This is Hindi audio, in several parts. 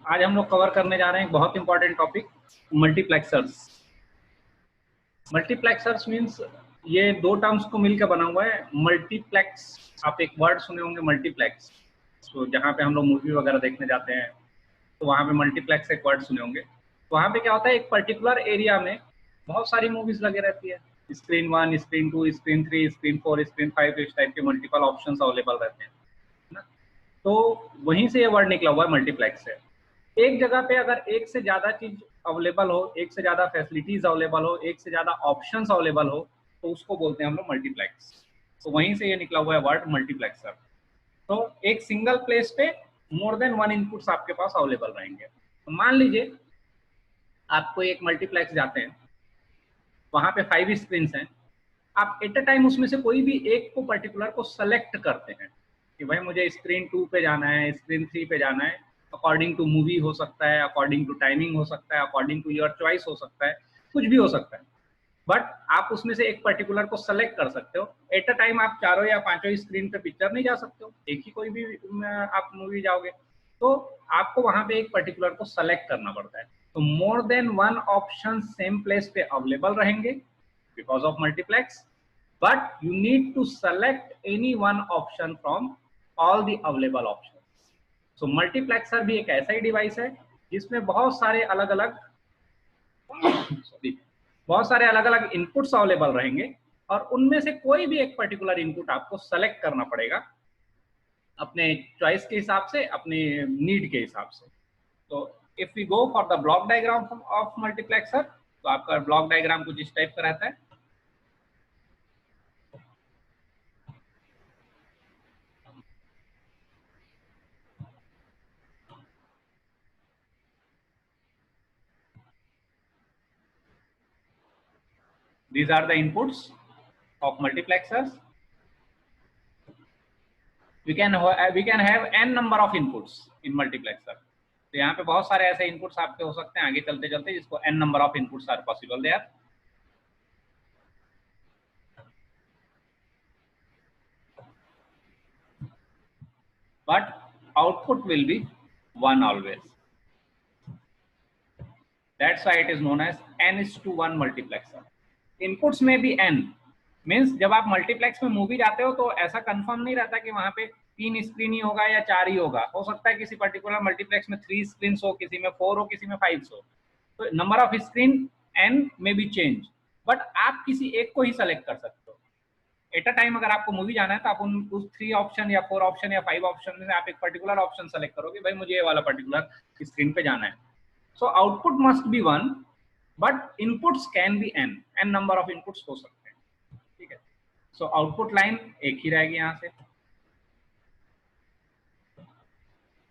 आज हम लोग कवर करने जा रहे हैं एक बहुत important topic, multiplexers. Multiplexers means ये दो टर्म्स को मिलकर बना हुआ है। मल्टीप्लेक्स, आप एक वर्ड सुने होंगे मल्टीप्लेक्स, तो जहाँ पे हम लोग मूवी वगैरह देखने जाते हैं तो वहाँ पे मल्टीप्लेक्स एक वर्ड सुने होंगे। तो वहाँ पे क्या होता है, एक पर्टिकुलर एरिया में बहुत सारी मूवीज लगे रहती है। Screen 1, screen 2, screen 3, screen 4, screen 5, इस टाइप के मल्टीपल ऑप्शंस अवेलेबल रहते हैं ना। तो वहीं से ये वर्ड निकला हुआ है मल्टीप्लेक्स से। एक जगह पे अगर एक से ज्यादा चीज अवेलेबल हो, एक से ज्यादा फैसिलिटीज अवेलेबल हो, एक से ज्यादा ऑप्शंस अवेलेबल हो, तो उसको बोलते हैं हम लोग मल्टीप्लेक्स। तो वहीं से ये निकला हुआ है वर्ड मल्टीप्लेक्सर। तो एक सिंगल प्लेस पे मोर देन वन इनपुट्स आपके पास अवेलेबल रहेंगे। तो मान लीजिए आपको एक मल्टीप्लेक्स जाते हैं, वहां पे 5 स्क्रीन हैं। आप एट अ टाइम उसमें से कोई भी एक को पर्टिकुलर को सेलेक्ट करते हैं कि भाई मुझे स्क्रीन 2 पे जाना है, स्क्रीन 3 पे जाना है। अकॉर्डिंग टू मूवी हो सकता है, अकॉर्डिंग टू टाइमिंग हो सकता है, अकॉर्डिंग टू योर चॉइस हो सकता है, कुछ भी हो सकता है। बट आप उसमें से एक पर्टिकुलर को सेलेक्ट कर सकते हो। एट अ टाइम आप चारों या पांचों स्क्रीन पे पिक्चर नहीं जा सकते हो, एक ही कोई भी आप मूवी जाओगे तो आपको वहां पे एक पर्टिकुलर को सेलेक्ट करना पड़ता है। तो more than one option same place पे अवेलेबल रहेंगे because of multiplex, but you need to select any one option from all the available options. So multiplexer भी एक ऐसा ही डिवाइस है जिसमें बहुत सारे अलग अलग इनपुट्स अवेलेबल रहेंगे और उनमें से कोई भी एक पर्टिकुलर इनपुट आपको सेलेक्ट करना पड़ेगा अपने चॉइस के हिसाब से, अपने नीड के हिसाब से। तो if we go for the block diagram of multiplexer, तो आपका ब्लॉक डायग्राम कुछ इस टाइप का रहता है। These are the inputs of multiplexers. We can have n number of inputs in multiplexer. तो यहाँ पे बहुत सारे ऐसे इनपुट्स आपके हो सकते हैं आगे चलते चलते, जिसको n number of inputs are possible there. But output will be 1 always. That's why it is known as n:1 multiplexer. Inputs में भी n मीन्स जब आप मल्टीप्लेक्स में मूवी जाते हो तो ऐसा कंफर्म नहीं रहता कि वहां पे 3 स्क्रीन ही होगा या 4 ही होगा। हो सकता है किसी पर्टिकुलर मल्टीप्लेक्स में 3 स्क्रीन हो, किसी में 4 हो, किसी में 5 हो। तो नंबर ऑफ स्क्रीन n में भी चेंज, बट आप किसी एक को ही सेलेक्ट कर सकते हो। एट अ टाइम अगर आपको मूवी जाना है तो आप उस 3 ऑप्शन या 4 ऑप्शन या 5 ऑप्शन में से आप एक पर्टिकुलर ऑप्शन सेलेक्ट करोगे, भाई मुझे ये वाला पर्टिकुलर स्क्रीन पे जाना है। So output must be 1 but inputs can B n number of inputs हो सकते हैं, ठीक है। सो आउटपुट लाइन एक ही रहेगी यहाँ से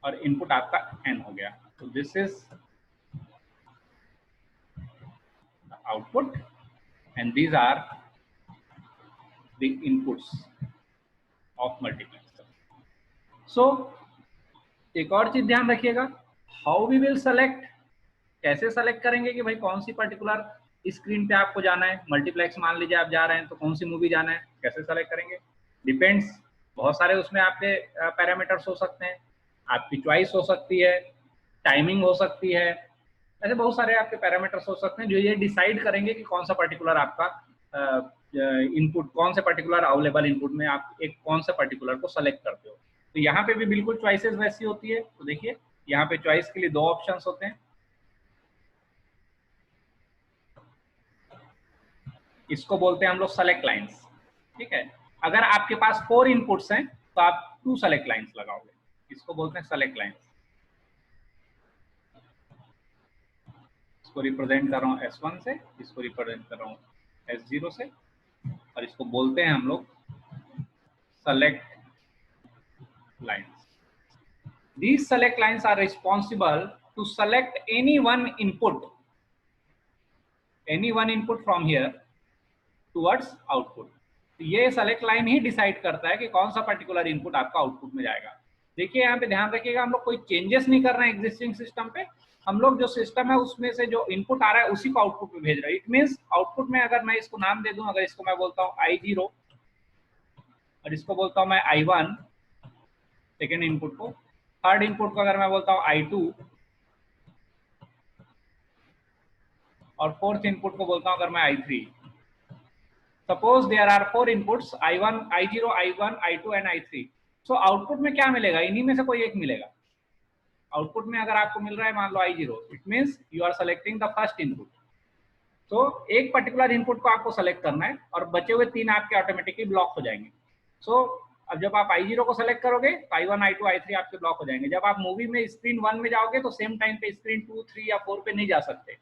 और इनपुट आपका n हो गया। तो this is output and these are the inputs of multiplexer. So एक और चीज ध्यान रखिएगा, हाउ वी विल सेलेक्ट, कैसे सेलेक्ट करेंगे कि भाई कौन सी पर्टिकुलर स्क्रीन पे आपको जाना है। मल्टीप्लेक्स मान लीजिए आप जा रहे हैं तो कौन सी मूवी जाना है, कैसे सेलेक्ट करेंगे, डिपेंड्स। बहुत सारे उसमें आपके पैरामीटर्स हो सकते हैं, आपकी चॉइस हो सकती है, टाइमिंग हो सकती है, ऐसे बहुत सारे आपके पैरामीटर्स हो सकते हैं जो ये डिसाइड करेंगे कि कौन सा पर्टिकुलर आपका इनपुट, कौन से पर्टिकुलर अवेलेबल इनपुट में आप एक कौन सा पर्टिकुलर को सेलेक्ट करते हो। तो यहाँ पे भी बिल्कुल चॉइसेस वैसी होती है। तो देखिए यहाँ पे चॉइस के लिए 2 ऑप्शंस होते हैं, इसको बोलते हैं हम लोग सेलेक्ट लाइंस, ठीक है। अगर आपके पास 4 इनपुट्स हैं तो आप 2 सेलेक्ट लाइंस लगाओगे, इसको बोलते हैं सेलेक्ट लाइंस। इसको रिप्रेजेंट कर रहा हूँ S1 से, इसको रिप्रेजेंट कर रहा हूँ S0 से, और इसको बोलते हैं हम लोग select lines. These select lines are responsible to select any one input from here towards output. तो ये सेलेक्ट लाइन ही डिसाइड करता है कि कौन सा पर्टिकुलर इनपुट आपका आउटपुट में जाएगा। देखिए यहाँ पे ध्यान रखिएगा, हम लोग कोई चेंजेस नहीं कर रहे हैं एग्जिस्टिंग सिस्टम पे, हम लोग जो सिस्टम है उसमें से जो इनपुट आ रहा है उसी को आउटपुट में भेज रहे हैं। इट मीन्स आउटपुट में अगर मैं इसको नाम दे दूं, अगर इसको मैं बोलता हूँ I0 और इसको बोलता हूँ मैं I1 सेकेंड इनपुट को, थर्ड इनपुट को अगर मैं बोलता हूँ I2 और फोर्थ इनपुट को बोलता हूँ अगर मैं I3। Suppose there are 4 inputs I1, I0, I1, I2 and I3। So output में क्या मिलेगा, इन्हीं में से कोई एक मिलेगा। आउटपुट में अगर आपको मिल रहा है मान लो I0, it means you are selecting the first input. तो एक पर्टिकुलर इनपुट को आपको सेलेक्ट करना है और बचे हुए 3 आपके ऑटोमेटिकली ब्लॉक हो जाएंगे। सो अब जब आप I0 को सेलेक्ट करोगे तो I1, I2, I3 आपके ब्लॉक हो जाएंगे। जब आप मूवी में स्क्रीन 1 में जाओगे तो सेम टाइम पे स्क्रीन 2, 3 या 4 पे नहीं जा सकते,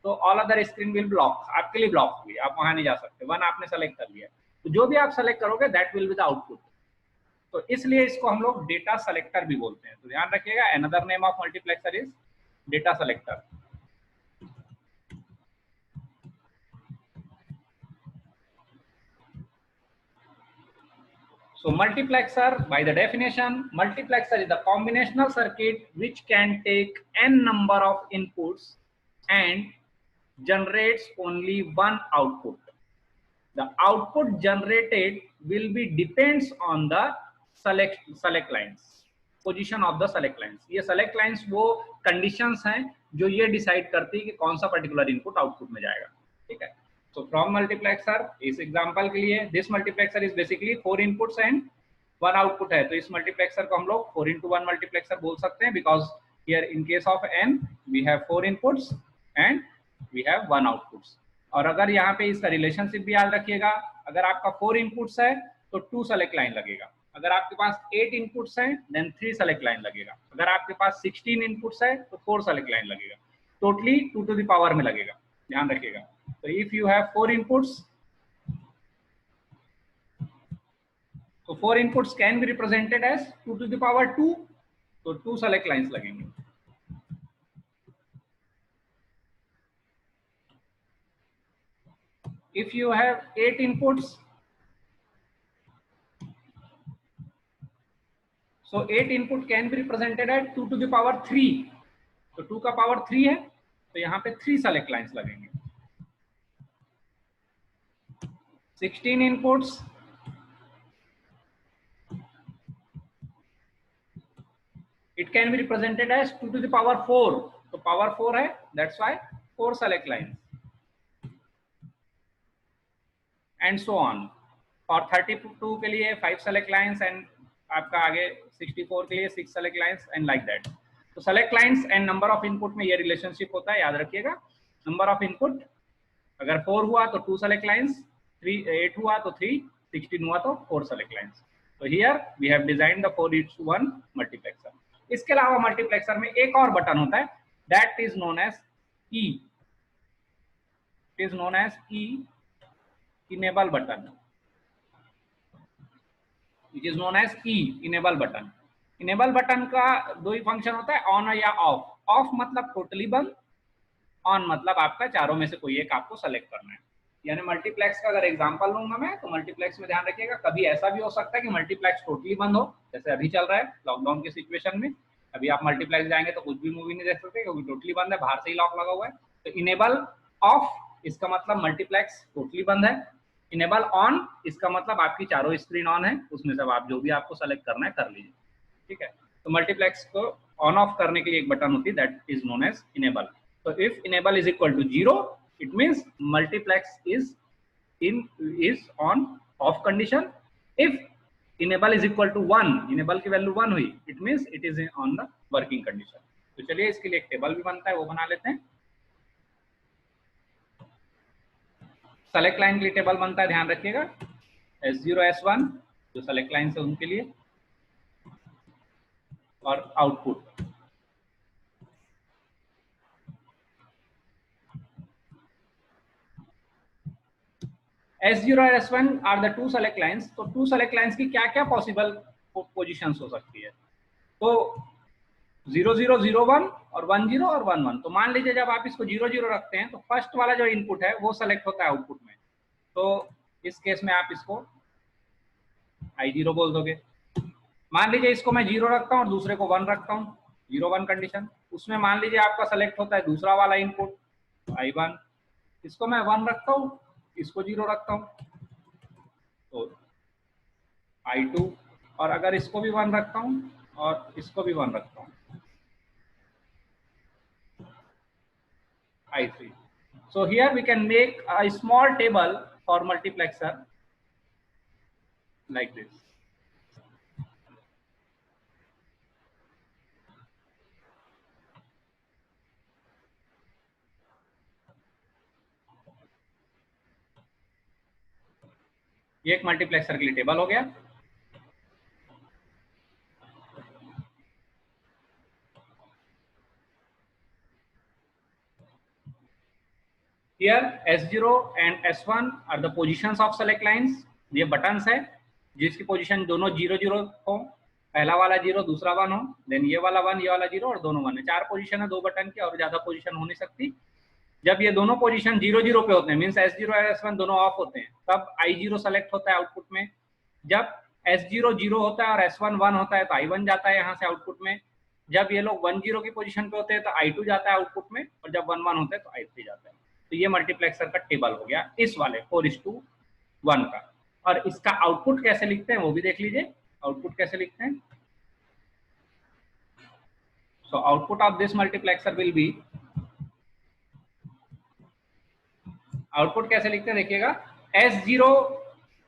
तो all other screen will block, आपके लिए ब्लॉक होगी, आप वहां नहीं जा सकते। 1 आपने सेलेक्ट कर लिया, तो जो भी आप सेलेक्ट करोगे that will be the output. तो इसलिए इसको हम लोग डेटा सेलेक्टर भी बोलते हैं। तो ध्यान रखिएगा, another name of multiplexer is data selector. So multiplexer, by the definition, multiplexer is the combinational circuit which can take n number of inputs and generates only one output. The output generated will be depends on the select lines, position of the select lines. ये select lines वो conditions हैं जो ये decide करती है कि कौन सा particular input output में जाएगा, ठीक है। So from multiplexer, इस एग्जांपल के लिए this multiplexer is basically 4 inputs and 1 output है, तो इस multiplexer को हम लोग 4 into 1 multiplexer बोल सकते हैं, because here in case of n we have 4 inputs and we have 1 outputs। और अगर यहाँ पे इसका रिलेशनशिप भी याद रखिएगा, अगर आपका 4 इनपुट्स है तो 2 सेलेक्ट लाइन लगेगा, अगर आपके पास 8 इनपुट्स हैं देन 3 सेलेक्ट लाइन लगेगा, अगर आपके पास 16 इनपुट्स है तो 4 सेलेक्ट लाइन लगेगा, टोटली 2 टू द पावर में लगेगा, ध्यान रखिएगा। तो इफ यू हैव 4 इनपुट्स, तो 4 inputs can be represented as 2 to the power 2, तो 2 सेलेक्ट लाइंस लगेंगे। If you have 8 inputs, so 8 input can be represented at 2 to the power 3, तो 2 का पावर 3 है, तो यहाँ पे 3 सेलेक्ट लाइंस लगेंगे। 16 inputs, it can be represented as 2 to the power 4, तो पावर 4 है, that's why 4 select lines, and so on। और 32 के लिए 5 select lines and आपका आगे 64 के लिए 6 select lines and like that। तो select lines and number of input में ये रिलेशनशिप होता है, याद रखिएगा। नंबर ऑफ इनपुट अगर 4 हुआ तो 2 select lines, 8 हुआ तो 3, 16 हुआ तो 4 select lines। तो here we have designed the 4:1 multiplexer। इसके अलावा मल्टीप्लेक्सर में एक और बटन होता है, that is known as E, is known as E, enable button, which is known as E, enable button। Enable button का दो ही फंक्शन होता है, ऑन या ऑफ। ऑफ मतलब टोटली बंद, ऑन मतलब आपका चारों में से कोई एक आपको सेलेक्ट करना है। यानी मल्टीप्लेक्स का अगर एग्जांपल लूंगा मैं, तो मल्टीप्लेक्स में ध्यान रखिएगा, कभी ऐसा भी हो सकता है कि मल्टीप्लेक्स टोटली बंद हो, जैसे अभी चल रहा है लॉकडाउन की सिचुएशन में। अभी आप मल्टीप्लेक्स जाएंगे तो कुछ भी मूवी नहीं देख सकते क्योंकि टोटली बंद है, बाहर से ही लॉक लगा हुआ है। तो इनेबल ऑफ इसका मतलब मल्टीप्लेक्स टोटली बंद है, इनेबल ऑन इसका मतलब आपकी चारों स्क्रीन ऑन है, उसमें से आप जो भी आपको सेलेक्ट करना है कर लीजिए, ठीक है। तो मल्टीप्लेक्स को ऑन ऑफ करने के लिए एक बटन होती है, that is known as enable. तो if enable is equal to 0, it means multiplex is on off condition. If enable is equal to 1, enable की वैल्यू 1 हुई, it means it is on the working condition. तो चलिए इसके लिए एक टेबल भी बनता है, वो बना लेते हैं। सेलेक्ट लाइन के लिए टेबल बनता है, ध्यान रखिएगा, S0 S1 जो सेलेक्ट लाइन है उनके लिए, और आउटपुट। S0 और S1 are the 2 select lines. तो 2 सेलेक्ट लाइंस की क्या क्या पॉसिबल पोजीशंस हो सकती है, तो 0 0 0 1 और 1 0 और 1 1। तो मान लीजिए जब आप इसको 0 0 रखते हैं तो फर्स्ट वाला जो इनपुट है वो सेलेक्ट होता है आउटपुट में, तो इस केस में आप इसको I0 बोल दोगे। मान लीजिए इसको मैं 0 रखता हूँ और दूसरे को 1 रखता हूँ, 0 1 कंडीशन, उसमें मान लीजिए आपका सेलेक्ट होता है दूसरा वाला इनपुट I1, इसको मैं 1 रखता हूँ, इसको 0 रखता हूँ तो I2, और अगर इसको भी 1 रखता हूँ और इसको भी 1 रखता हूँ I3। So here we can make a small table for multiplexer like this. ये एक मल्टीप्लेक्सर के लिए टेबल हो गया। Here S0 and S1 are the positions of select lines. ये बटन्स है जिसकी पोजीशन दोनों 0 0 हो, पहला वाला 0 दूसरा 1 हो, देन ये वाला 1 ये वाला 0 और दोनों 1 है। 4 पोजीशन है 2 बटन की और ज्यादा पोजीशन हो नहीं सकती। जब ये दोनों पोजीशन 0 0 पे होते हैं, मींस S0 और S1 दोनों ऑफ होते हैं, तब I0 सेलेक्ट होता है आउटपुट में। जब S0 0 होता है और S1 1 होता है तो I1 जाता है यहाँ से आउटपुट में। जब ये लोग 1 0 की पोजीशन पे होते हैं तो I2 जाता है आउटपुट में, और जब 1 1 होते हैं तो I3 जाता है। तो ये मल्टीप्लेक्सर का टेबल हो गया इस वाले 4:1 का। और इसका आउटपुट कैसे लिखते हैं वो भी देख लीजिए। आउटपुट कैसे लिखते हैं? So output of this multiplexer will be, output कैसे लिखते हैं देखिएगा। S0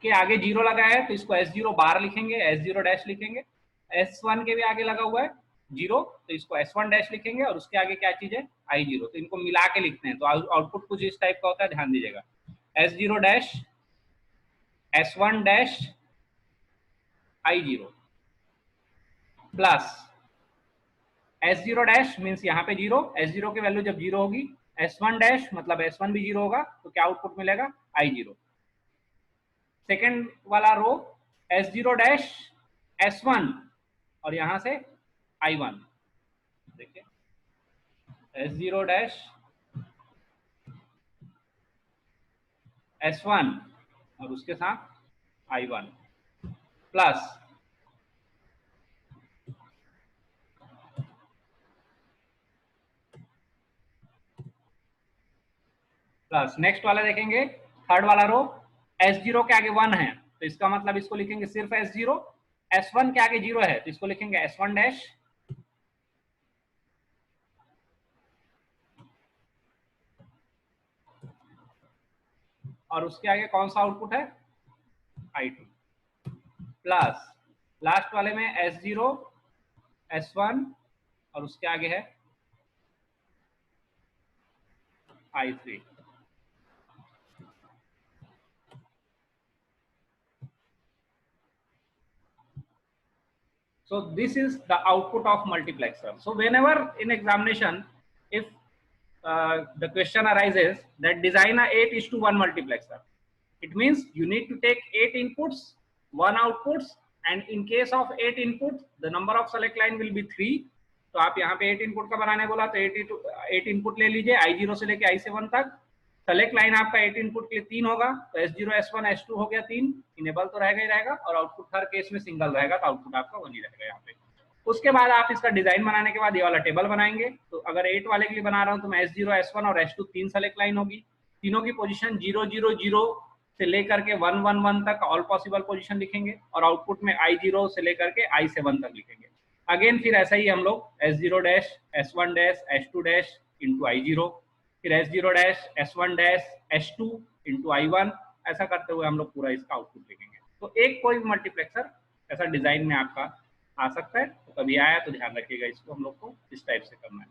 के आगे 0 लगा है तो इसको S0 बार लिखेंगे, S0 डैश लिखेंगे। S1 के भी आगे लगा हुआ है 0 तो इसको S1 डैश लिखेंगे, और उसके आगे क्या चीज है I0, तो इनको मिला के लिखते हैं। तो आउटपुट कुछ इस टाइप का होता है, ध्यान दीजिएगा। S0 dash S1 dash I0 plus S0 dash means यहाँ पे 0, S0 की वैल्यू जब 0 होगी, S1 डैश मतलब S1 भी 0 होगा, तो क्या आउटपुट मिलेगा I0। सेकेंड वाला रो S0 डैश S1 और यहां से I1, देखिए S0 डैश S1 और उसके साथ I1 प्लस नेक्स्ट वाला देखेंगे, थर्ड वाला रो S0 के आगे 1 है तो इसका मतलब इसको लिखेंगे सिर्फ S0। S1 के आगे 0 है तो इसको लिखेंगे S1 डैश, और उसके आगे कौन सा आउटपुट है I2 प्लस लास्ट वाले में S0 S1 और उसके आगे है I3। So this is the output of multiplexer. So whenever in examination, if the question arises that design a 8:1 multiplexer, it means you need to take 8 inputs, 1 outputs, and in case of 8 inputs, the number of select line will be 3. तो आप यहाँ पे 8 इनपुट का बनाने बोला तो 8 इनपुट ले लीजिए, I0 से लेके I7 तक। सेलेक्ट लाइन आपका 8 इनपुट के लिए 3 होगा, तो S0 S1 S2 हो गया 3, इनेबल तो रहेगा ही रहेगा, और आउटपुट हर केस में सिंगल रहेगा तो आउटपुट आपका 1 ही रहेगा यहाँ पे। उसके बाद आप इसका डिजाइन बनाने के बाद ये वाला टेबल बनाएंगे। तो अगर 8 वाले के लिए बना रहा हूँ तो मैं S0 S1 और S2 3 सेलेक्ट लाइन होगी, तीनों की पोजीशन 0 0 0 से लेकर के 1 1 1 तक ऑल पॉसिबल पोजीशन लिखेंगे, और आउटपुट में I0 से लेकर के I7 तक लिखेंगे। अगेन फिर ऐसा ही हम लोग S0 dash S1 dash S2 dash into I0, फिर S0 dash S1 dash S2 into I1, ऐसा करते हुए हम लोग पूरा इसका आउटपुट लिखेंगे। तो एक कोई मल्टीप्लेक्सर ऐसा डिजाइन में आपका आ सकता है। तो कभी आया तो ध्यान रखिएगा, इसको हम लोग को इस टाइप से करना है।